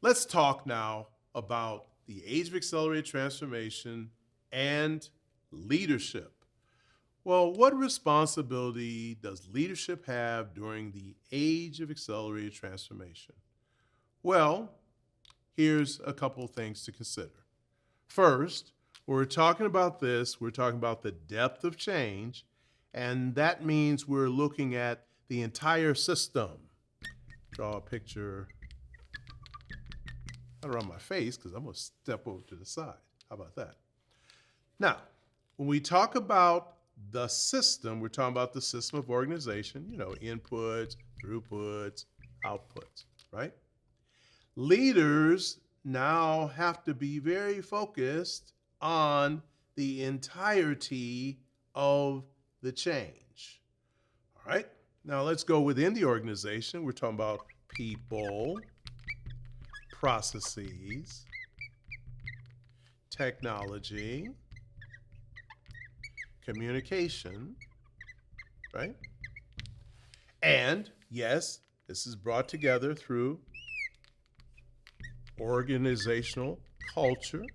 Let's talk now about the age of accelerated transformation and leadership. Well, what responsibility does leadership have during the age of accelerated transformation? Well, here's a couple of things to consider. First, when we're talking about this, we're talking about the depth of change, and that means we're looking at the entire system. Draw a picture not around my face because I'm going to step over to the side. How about that? Now, when we talk about the system, we're talking about the system of organization, inputs, throughputs, outputs, right? Leaders now have to be very focused on the entirety of the change. All right, now let's go within the organization. We're talking about people, processes, technology, communication, right? And yes, this is brought together through organizational culture.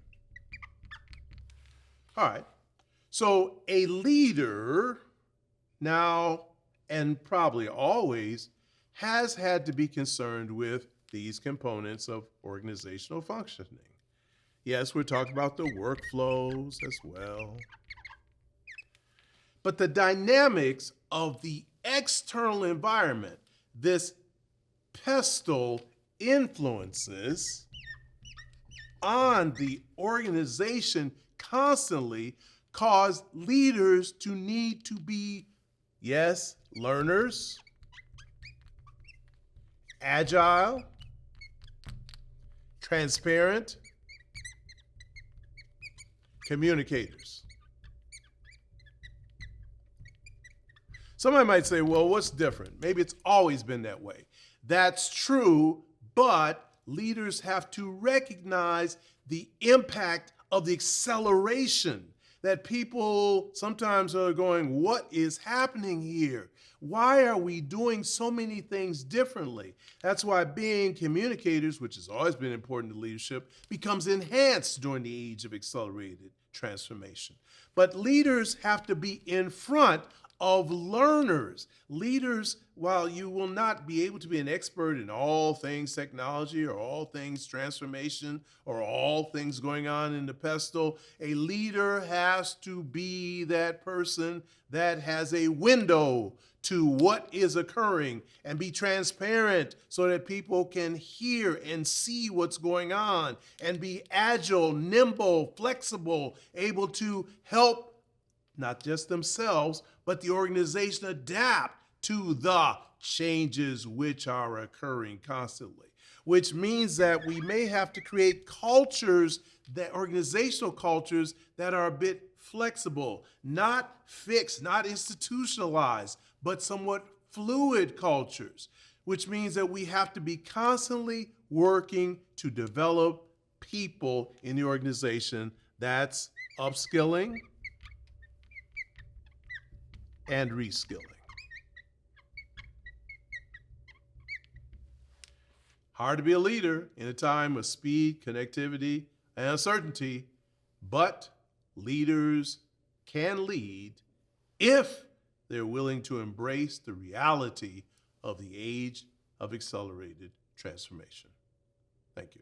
All right, so a leader now and probably always has had to be concerned with these components of organizational functioning. Yes, we're talking about the workflows as well. But the dynamics of the external environment, this pestle influences on the organization constantly cause leaders to need to be, yes, learners, agile, transparent, communicators. Somebody might say, well, what's different? Maybe it's always been that way. That's true, but leaders have to recognize the impact of the acceleration that people sometimes are going, what is happening here? Why are we doing so many things differently? That's why being communicators, which has always been important to leadership, becomes enhanced during the age of accelerated transformation. But leaders have to be in front of learners. Leaders, while you will not be able to be an expert in all things technology or all things transformation or all things going on in the pestle, a leader has to be that person that has a window to what is occurring and be transparent so that people can hear and see what's going on and be agile, nimble, flexible, able to help not just themselves, but the organization adapt to the changes which are occurring constantly, which means that we may have to create cultures, that organizational cultures that are a bit flexible, not fixed, not institutionalized, but somewhat fluid cultures, which means that we have to be constantly working to develop people in the organization. That's upskilling and reskilling. Hard to be a leader in a time of speed, connectivity, and uncertainty, but leaders can lead if they're willing to embrace the reality of the age of accelerated transformation. Thank you.